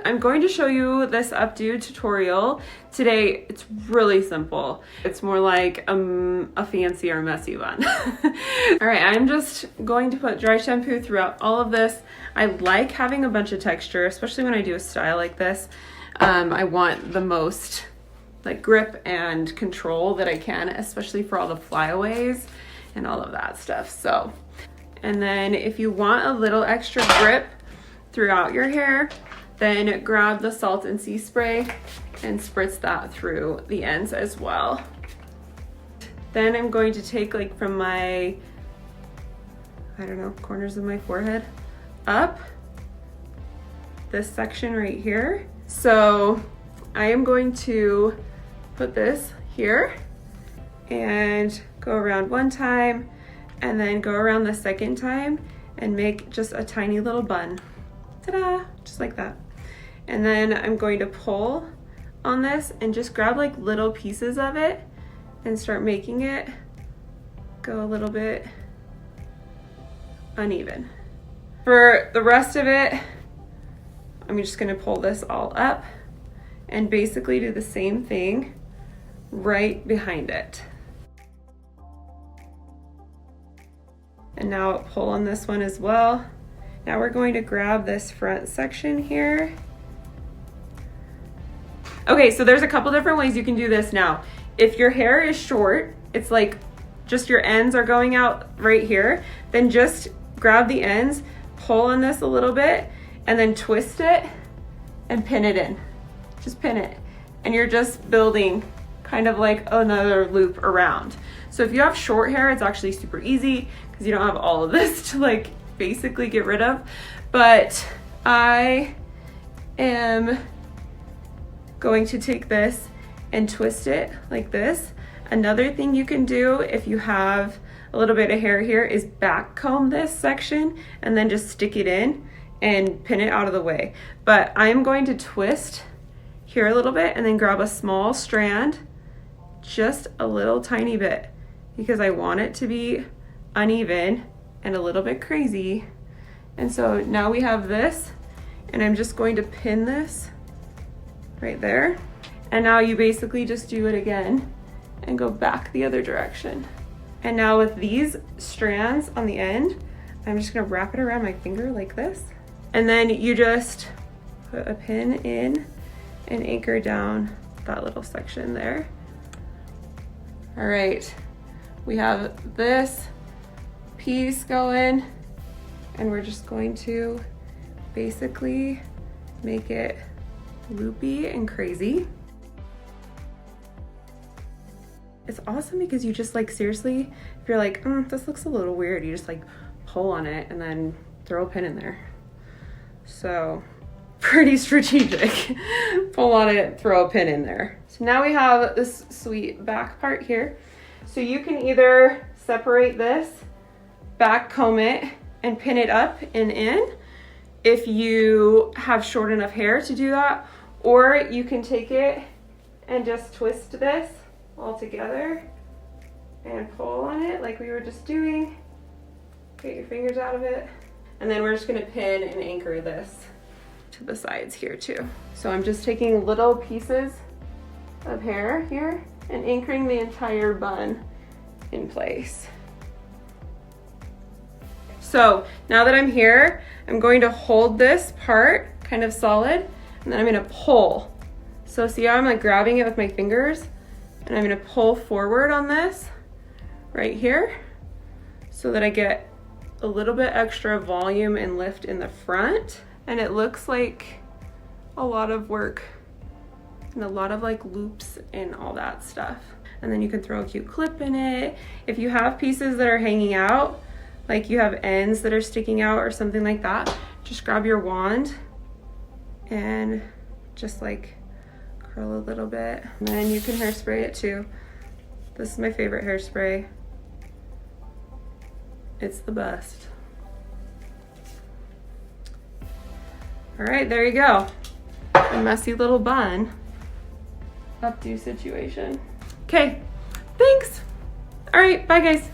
I'm going to show you this updo tutorial today. It's really simple. It's more like a fancy or messy bun. All right, I'm just going to put dry shampoo throughout all of this. I like having a bunch of texture, especially when I do a style like this. I want the most like grip and control that I can, especially for all the flyaways and all of that stuff. So, and then if you want a little extra grip throughout your hair, then grab the salt and sea spray and spritz that through the ends as well. Then I'm going to take like from my, I don't know, corners of my forehead up this section right here. So I am going to put this here and go around one time and then go around the second time and make just a tiny little bun. Ta-da, just like that. And then I'm going to pull on this and just grab like little pieces of it and start making it go a little bit uneven. For the rest of it, I'm just gonna pull this all up and basically do the same thing right behind it. And now pull on this one as well. Now we're going to grab this front section here. Okay, so there's a couple different ways you can do this now. If your hair is short, it's like just your ends are going out right here, then just grab the ends, pull on this a little bit, and then twist it and pin it in. Just pin it. And you're just building kind of like another loop around. So if you have short hair, it's actually super easy because you don't have all of this to like basically get rid of. But I am going to take this and twist it like this. Another thing you can do if you have a little bit of hair here is back comb this section and then just stick it in and pin it out of the way. But I'm going to twist here a little bit and then grab a small strand, just a little tiny bit, because I want it to be uneven and a little bit crazy. And so now we have this, and I'm just going to pin this right there. And now you basically just do it again and go back the other direction. And now with these strands on the end, I'm just gonna wrap it around my finger like this. And then you just put a pin in and anchor down that little section there. All right, we have this piece going, and we're just going to basically make it loopy and crazy. It's awesome because you just like, seriously, if you're like, this looks a little weird, you just like pull on it and then throw a pin in there. So pretty strategic. Pull on it, throw a pin in there. So now we have this sweet back part here. So you can either separate this, back comb it, and pin it up and in if you have short enough hair to do that, or you can take it and just twist this all together and pull on it like we were just doing. Get your fingers out of it. And then we're just gonna pin and anchor this to the sides here too. So I'm just taking little pieces of hair here and anchoring the entire bun in place. So now that I'm here, I'm going to hold this part kind of solid, and then I'm gonna pull. So see how I'm like grabbing it with my fingers, and I'm gonna pull forward on this right here so that I get a little bit extra volume and lift in the front. And it looks like a lot of work and a lot of like loops and all that stuff. And then you can throw a cute clip in it. If you have pieces that are hanging out, like you have ends that are sticking out or something like that, just grab your wand and just like curl a little bit. And then you can hairspray it too. This is my favorite hairspray. It's the best. All right, there you go. A messy little bun updo situation. Okay, thanks. All right, bye guys.